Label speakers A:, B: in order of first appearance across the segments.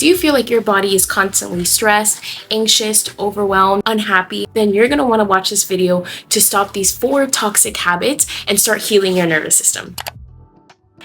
A: do you feel like your body is constantly stressed, anxious, overwhelmed, unhappy? Then you're going to want to watch this video to stop these 4 toxic habits and start healing your nervous system.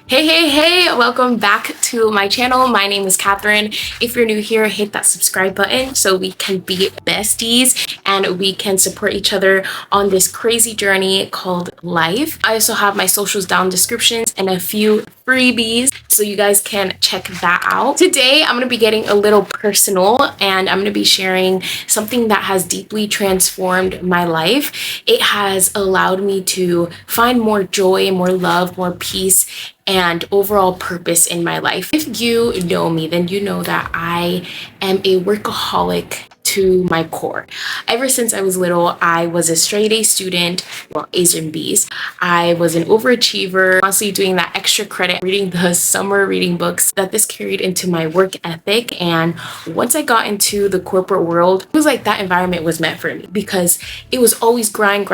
A: Hey, welcome back to my channel. My name is Catherine. If you're new here, hit that subscribe button so we can be besties and we can support each other on this crazy journey called life. I also have my socials down in descriptions and a few freebies so you guys can check that out. Today I'm going to be getting a little personal and I'm going to be sharing something that has deeply transformed my life. It has allowed me to find more joy, more love, more peace, and overall purpose in my life. If you know me, then you know that I am a workaholic to my core. Ever since I was little, I was a straight A student, well, A's and B's. I was an overachiever, constantly doing that extra credit, reading the summer reading books. That this carried into my work ethic. And once I got into the corporate world, it was like that environment was meant for me because it was always grind.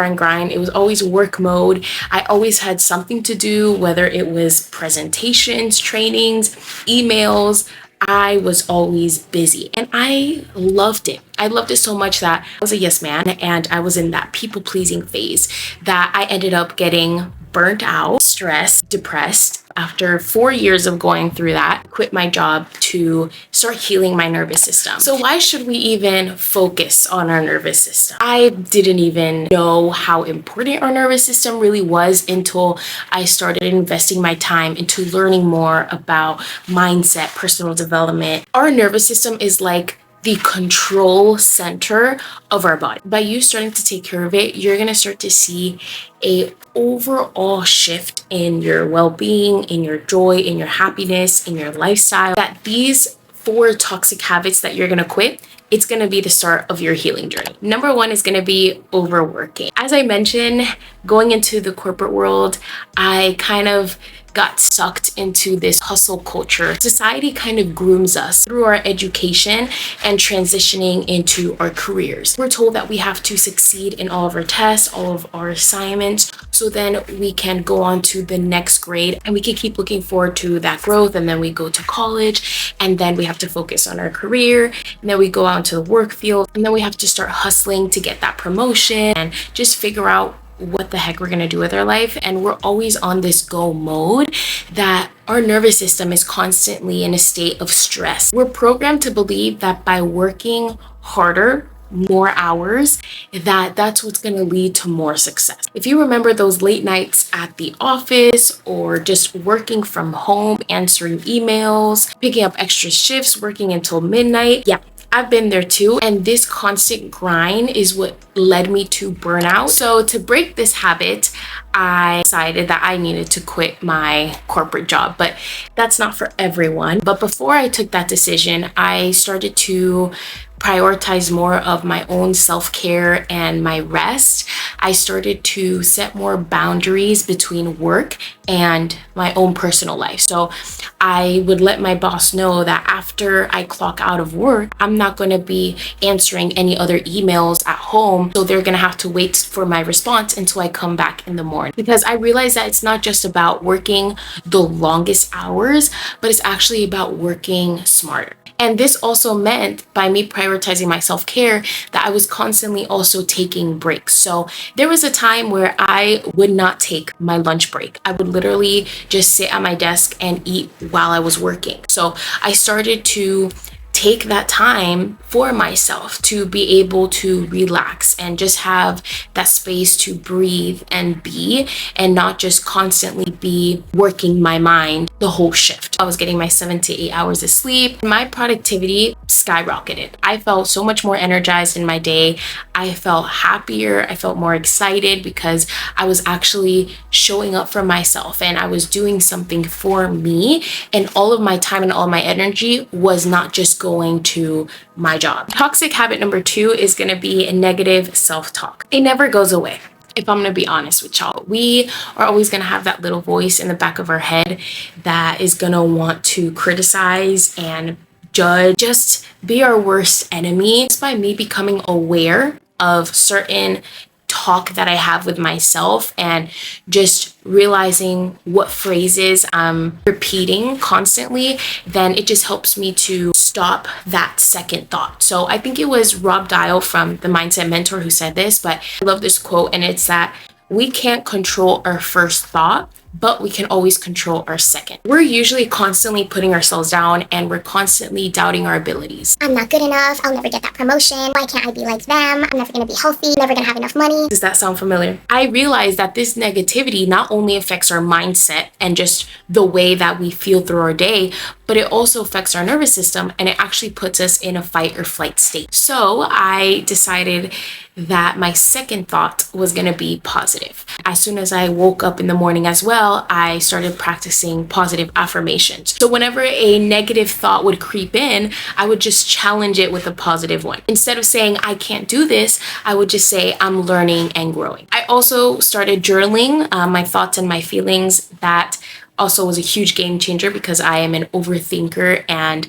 A: It was always work mode. I always had something to do, whether it was presentations, trainings, emails. I was always busy and I loved it. I loved it so much that I was a yes man and I was in that people pleasing phase that I ended up getting burnt out, stressed, depressed. After 4 years of going through that, quit my job to start healing my nervous system. So why should we even focus on our nervous system? I didn't even know how important our nervous system really was until I started investing my time into learning more about mindset, personal development. Our nervous system is like the control center of our body. By you starting to take care of it, you're going to start to see a overall shift in your well-being, in your joy, in your happiness, in your lifestyle. That these 4 toxic habits that you're going to quit, it's going to be the start of your healing journey. Number 1 is going to be overworking. As I mentioned, going into the corporate world, I kind of got sucked into this hustle culture. Society kind of grooms us through our education and transitioning into our careers. We're told that we have to succeed in all of our tests, all of our assignments, so then we can go on to the next grade and we can keep looking forward to that growth. And then we go to college and then we have to focus on our career. And then we go out into the work field and then we have to start hustling to get that promotion and just figure out what the heck we're going to do with our life. And we're always on this go mode that our nervous system is constantly in a state of stress. We're programmed to believe that by working harder, more hours, that's what's going to lead to more success. If you remember those late nights at the office or just working from home, answering emails, picking up extra shifts, working until midnight, yeah, I've been there too. And this constant grind is what led me to burnout. So to break this habit, I decided that I needed to quit my corporate job, but that's not for everyone. But before I took that decision, I started to prioritize more of my own self-care and my rest. I started to set more boundaries between work and my own personal life. So I would let my boss know that after I clock out of work, I'm not going to be answering any other emails at home. So they're going to have to wait for my response until I come back in the morning. Because I realized that it's not just about working the longest hours, but it's actually about working smarter. And this also meant by me prioritizing my self-care that I was constantly also taking breaks. So there was a time where I would not take my lunch break. I would literally just sit at my desk and eat while I was working. So I started to take that time for myself to be able to relax and just have that space to breathe and be, and not just constantly be working my mind the whole shift. I was getting my 7 to 8 hours of sleep. My productivity skyrocketed. I felt so much more energized in my day. I felt happier. I felt more excited because I was actually showing up for myself and I was doing something for me, and all of my time and all of my energy was not just going to my job. Toxic habit number 2 is going to be a negative self-talk. It never goes away. If I'm going to be honest with y'all, we are always going to have that little voice in the back of our head that is going to want to criticize and judge, just be our worst enemy. Just by me becoming aware of certain talk that I have with myself and just realizing what phrases I'm repeating constantly, then it just helps me to stop that second thought. So I think it was Rob Dial from the Mindset Mentor who said this, but I love this quote, and it's that we can't control our first thought, but we can always control our second. We're usually constantly putting ourselves down, and we're constantly doubting our abilities.
B: I'm not good enough. I'll never get that promotion. Why can't I be like them? I'm never going to be healthy. Never going to have enough money.
A: Does that sound familiar? I realized that this negativity not only affects our mindset and just the way that we feel through our day, but it also affects our nervous system, and it actually puts us in a fight or flight state. So I decided that my second thought was going to be positive. As soon as I woke up in the morning as well, I started practicing positive affirmations. So whenever a negative thought would creep in, I would just challenge it with a positive one. Instead of saying, I can't do this, I would just say, I'm learning and growing. I also started journaling my thoughts and my feelings. That also was a huge game changer because I am an overthinker, and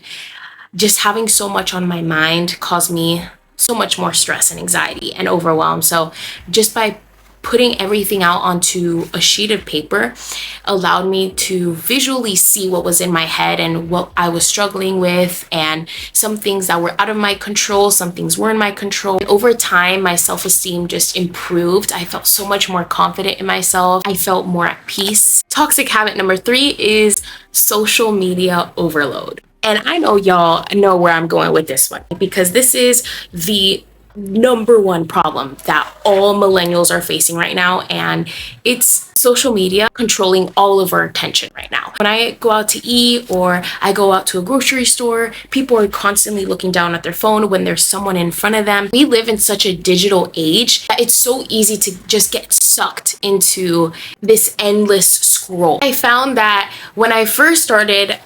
A: just having so much on my mind caused me so much more stress and anxiety and overwhelm. So just by putting everything out onto a sheet of paper allowed me to visually see what was in my head and what I was struggling with, and some things that were out of my control, some things were in my control. Over time, my self-esteem just improved. I felt so much more confident in myself. I felt more at peace. Toxic habit number 3 is social media overload. And I know y'all know where I'm going with this one, because this is the number one problem that all millennials are facing right now, and it's social media controlling all of our attention right now. When I go out to eat or I go out to a grocery store, people are constantly looking down at their phone when there's someone in front of them. We live in such a digital age that it's so easy to just get sucked into this endless scroll. I found that when I first started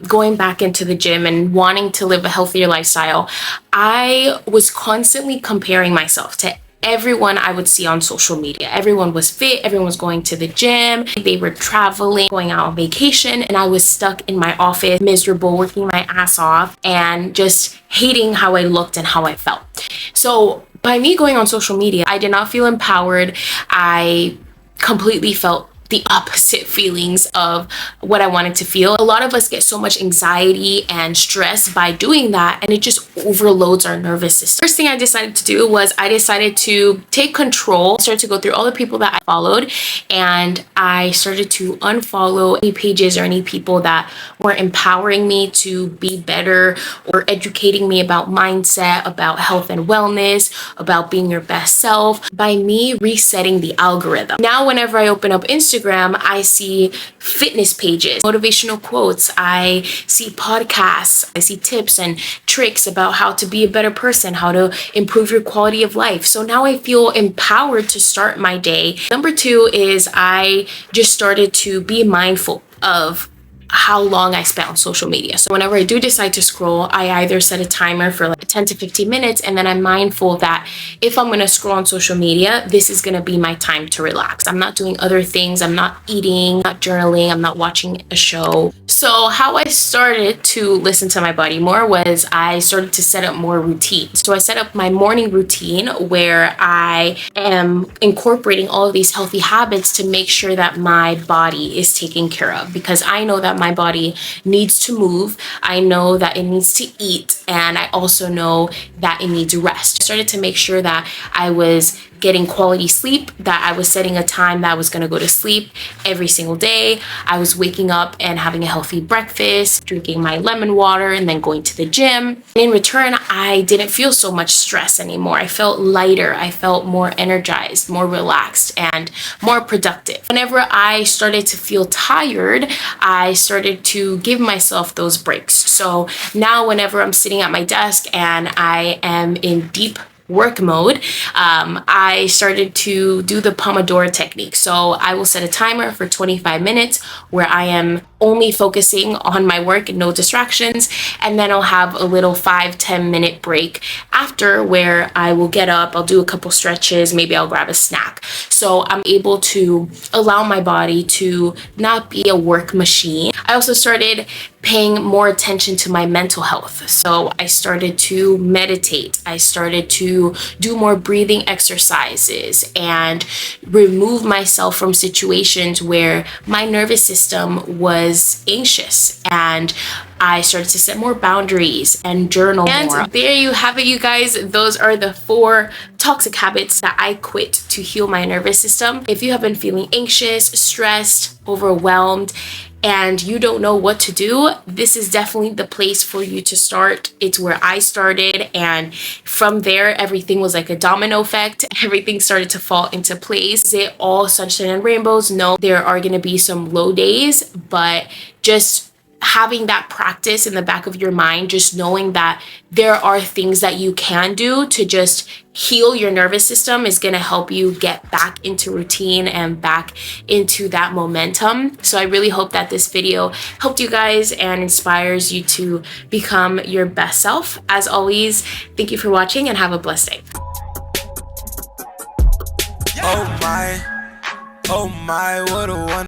A: going back into the gym and wanting to live a healthier lifestyle, I was constantly comparing myself to everyone I would see on social media. Everyone was fit, everyone was going to the gym, they were traveling, going out on vacation, and I was stuck in my office, miserable, working my ass off, and just hating how I looked and how I felt. So by me going on social media, I did not feel empowered. I completely felt the opposite feelings of what I wanted to feel. A lot of us get so much anxiety and stress by doing that, and it just overloads our nervous system. First thing I decided to do was I decided to take control. I started to go through all the people that I followed, and I started to unfollow any pages or any people that were empowering me to be better or educating me about mindset, about health and wellness, about being your best self, by me resetting the algorithm. Now whenever I open up Instagram, I see fitness pages, motivational quotes, I see podcasts, I see tips and tricks about how to be a better person, how to improve your quality of life. So now I feel empowered to start my day. Number 2 is I just started to be mindful of how long I spent on social media. So whenever I do decide to scroll, I either set a timer for like 10 to 15 minutes, and then I'm mindful that if I'm gonna scroll on social media, this is gonna be my time to relax. I'm not doing other things. I'm not eating, not journaling, I'm not watching a show. So how I started to listen to my body more was I started to set up more routines. So I set up my morning routine where I am incorporating all of these healthy habits to make sure that my body is taken care of, because I know that my body needs to move. I know that it needs to eat, and I also know that it needs rest. I started to make sure that I was getting quality sleep, that I was setting a time that I was going to go to sleep every single day. I was waking up and having a healthy breakfast, drinking my lemon water, and then going to the gym. In return, I didn't feel so much stress anymore. I felt lighter. I felt more energized, more relaxed, and more productive. Whenever I started to feel tired, I started to give myself those breaks. So now whenever I'm sitting at my desk and I am in deep work mode, I started to do the Pomodoro technique. So I will set a timer for 25 minutes where I am only focusing on my work and no distractions. And then I'll have a little 5-10 minute break after where I will get up, I'll do a couple stretches, maybe I'll grab a snack. So I'm able to allow my body to not be a work machine. I also started paying more attention to my mental health. So I started to meditate. I started to do more breathing exercises and remove myself from situations where my nervous system was anxious, and I started to set more boundaries and journal more. And there you have it, you guys. Those are the 4 toxic habits that I quit to heal my nervous system. If you have been feeling anxious, stressed, overwhelmed, and you don't know what to do, this is definitely the place for you to start. It's where I started, and from there everything was like a domino effect. Everything started to fall into place. Is it all sunshine and rainbows? No, there are going to be some low days, but just having that practice in the back of your mind, just knowing that there are things that you can do to just heal your nervous system, is going to help you get back into routine and back into that momentum. So I really hope that this video helped you guys and inspires you to become your best self. As always, thank you for watching and have a blessed day.
C: Oh my, what a one.